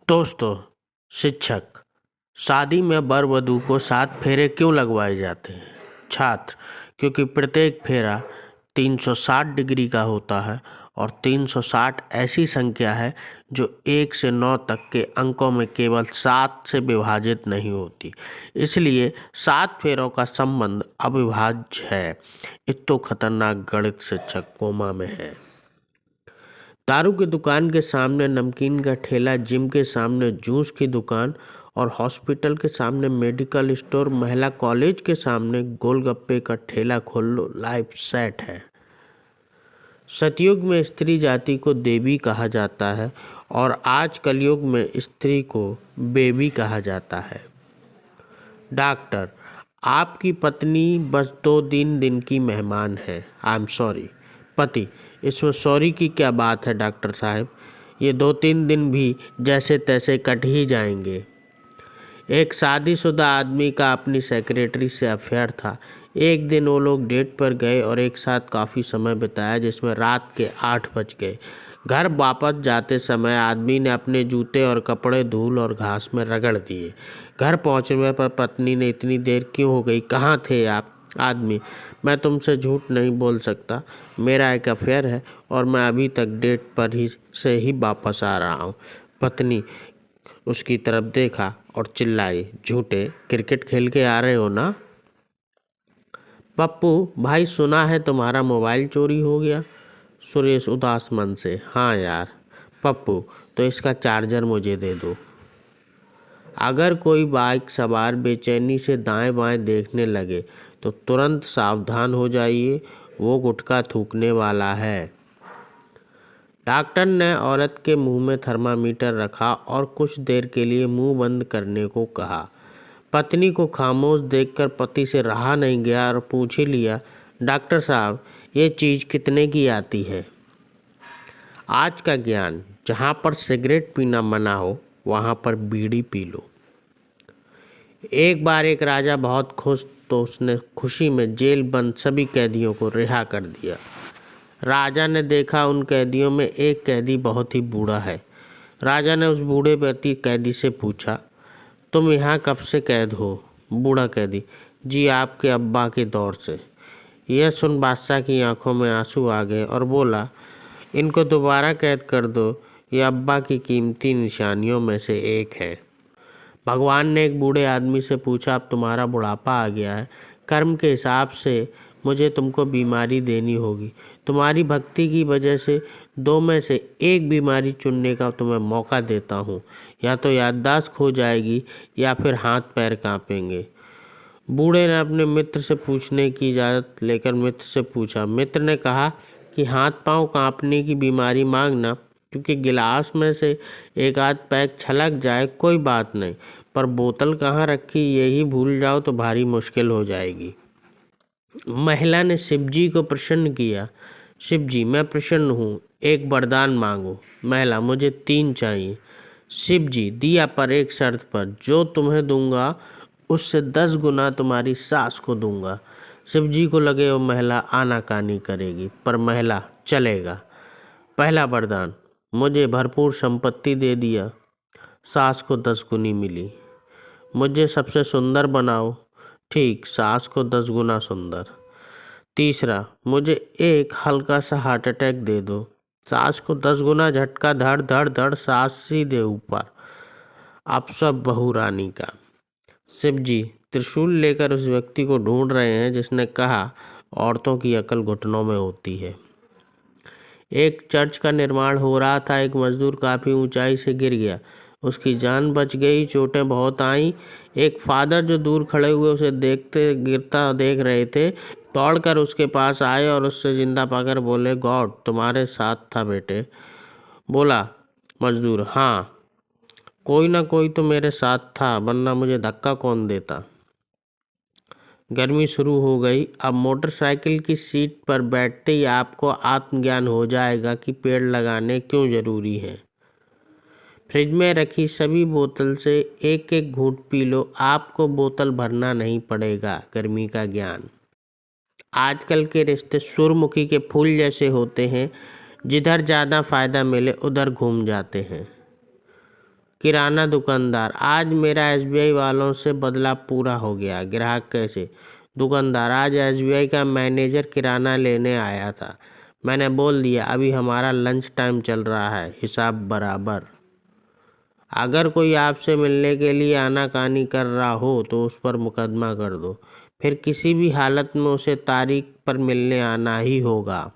दोस्तों, शिक्षक, शादी में वर वधू को 7 फेरे क्यों लगवाए जाते हैं? छात्र, क्योंकि प्रत्येक फेरा 360 डिग्री का होता है और 360 ऐसी संख्या है जो 1 से 9 तक के अंकों में केवल 7 से विभाजित नहीं होती। इसलिए 7 फेरों का संबंध अविभाज्य है। इतना खतरनाक गणित शिक्षक कोमा में है। दारू की दुकान के सामने नमकीन का ठेला, जिम के सामने जूस की दुकान और हॉस्पिटल के सामने मेडिकल स्टोर, महिला कॉलेज के सामने गोलगप्पे का ठेला खोल लो, लाइफ सेट है। सतयुग में स्त्री जाति को देवी कहा जाता है और आज कलयुग में स्त्री को बेबी कहा जाता है। डॉक्टर, आपकी पत्नी बस 2-3 दिन की मेहमान है। I am sorry. पति, इसमें सॉरी की क्या बात है डॉक्टर साहब, ये 2-3 दिन भी जैसे तैसे कट ही जाएंगे। एक शादीशुदा आदमी का अपनी सेक्रेटरी से अफेयर था। एक दिन वो लोग डेट पर गए और एक साथ काफ़ी समय बिताया, जिसमें रात के 8 बज गए। घर वापस जाते समय आदमी ने अपने जूते और कपड़े धूल और घास में रगड़ दिए। घर पहुंचने पर पत्नी ने, इतनी देर क्यों हो गई, कहाँ थे आप? आदमी, मैं तुमसे झूठ नहीं बोल सकता, मेरा एक अफेयर है और मैं अभी तक डेट पर ही वापस आ रहा हूँ। पत्नी उसकी तरफ देखा और चिल्लाई, झूठे, क्रिकेट खेल के आ रहे हो ना? पप्पू भाई, सुना है तुम्हारा मोबाइल चोरी हो गया। सुरेश उदास मन से, हाँ यार। पप्पू, तो इसका चार्जर मुझे दे दो। अगर कोई बाइक सवार बेचैनी से दाएं बाएं देखने लगे तो तुरंत सावधान हो जाइए, वो गुटखा थूकने वाला है। डॉक्टर ने औरत के मुंह में थर्मामीटर रखा और कुछ देर के लिए मुंह बंद करने को कहा। पत्नी को खामोश देखकर पति से रहा नहीं गया और पूछ ही लिया, डॉक्टर साहब, ये चीज़ कितने की आती है? आज का ज्ञान, जहाँ पर सिगरेट पीना मना हो वहाँ पर बीड़ी पी लो। एक बार एक राजा बहुत खुश, तो उसने खुशी में जेल बंद सभी कैदियों को रिहा कर दिया। राजा ने देखा उन कैदियों में एक कैदी बहुत ही बूढ़ा है। राजा ने उस बूढ़े व्यक्ति कैदी से पूछा, तुम यहाँ कब से कैद हो? बूढ़ा कैदी, जी आपके अब्बा के दौर से। यह सुन बादशाह की आंखों में आंसू आ गए और बोला, इनको दोबारा कैद कर दो, ये अब्बा की कीमती निशानियों में से एक है। भगवान ने एक बूढ़े आदमी से पूछा, अब तुम्हारा बुढ़ापा आ गया है, कर्म के हिसाब से मुझे तुमको बीमारी देनी होगी। तुम्हारी भक्ति की वजह से 2 में से एक बीमारी चुनने का तुम्हें मौका देता हूँ। या तो याददाश्त खो जाएगी या फिर हाथ पैर कांपेंगे। बूढ़े ने अपने मित्र से पूछने की इजाज़त लेकर मित्र से पूछा। मित्र ने कहा कि हाथ पांव कांपने की बीमारी मांगना, क्योंकि गिलास में से एक आध पैक छलक जाए कोई बात नहीं, पर बोतल कहाँ रखी यही भूल जाओ तो भारी मुश्किल हो जाएगी। महिला ने शिवजी को प्रसन्न किया। शिवजी, मैं प्रसन्न हूँ, एक वरदान मांगो। महिला, मुझे 3 चाहिए। शिवजी, दिया पर एक शर्त पर, जो तुम्हें दूंगा उससे 10 गुना तुम्हारी सास को दूंगा। शिवजी को लगे वो महिला आनाकानी करेगी, पर महिला, चलेगा। पहला वरदान, मुझे भरपूर संपत्ति दे दिया, सास को 10 गुनी मिली। मुझे सबसे सुंदर बनाओ, ठीक, सास को 10 गुना सुंदर। तीसरा, मुझे एक हल्का सा हार्ट अटैक दे दो, सास को 10 गुना झटका, धड़ धड़ धड़, सास सीधे ऊपर। अब सब बहू रानी का। शिवजी त्रिशूल लेकर उस व्यक्ति को ढूंढ रहे हैं जिसने कहा, औरतों की अकल घुटनों में होती है। एक चर्च का निर्माण हो रहा था। एक मजदूर काफ़ी ऊंचाई से गिर गया, उसकी जान बच गई, चोटें बहुत आईं। एक फादर जो दूर खड़े हुए उसे देखते गिरता देख रहे थे, दौड़कर उसके पास आए और उससे जिंदा पाकर बोले, गॉड तुम्हारे साथ था बेटे। बोला मजदूर, हाँ, कोई ना कोई तो मेरे साथ था, वरना मुझे धक्का कौन देता। गर्मी शुरू हो गई। अब मोटरसाइकिल की सीट पर बैठते ही आपको आत्मज्ञान हो जाएगा कि पेड़ लगाने क्यों जरूरी है। फ्रिज में रखी सभी बोतल से एक एक घूंट पी लो, आपको बोतल भरना नहीं पड़ेगा। गर्मी का ज्ञान। आजकल के रिश्ते सूरजमुखी के फूल जैसे होते हैं, जिधर ज़्यादा फायदा मिले उधर घूम जाते हैं। किराना दुकानदार, आज मेरा एसबीआई वालों से बदला पूरा हो गया। ग्राहक, कैसे? दुकानदार, आज एसबीआई का मैनेजर किराना लेने आया था, मैंने बोल दिया अभी हमारा लंच टाइम चल रहा है, हिसाब बराबर। अगर कोई आपसे मिलने के लिए आनाकानी कर रहा हो तो उस पर मुकदमा कर दो, फिर किसी भी हालत में उसे तारीख पर मिलने आना ही होगा।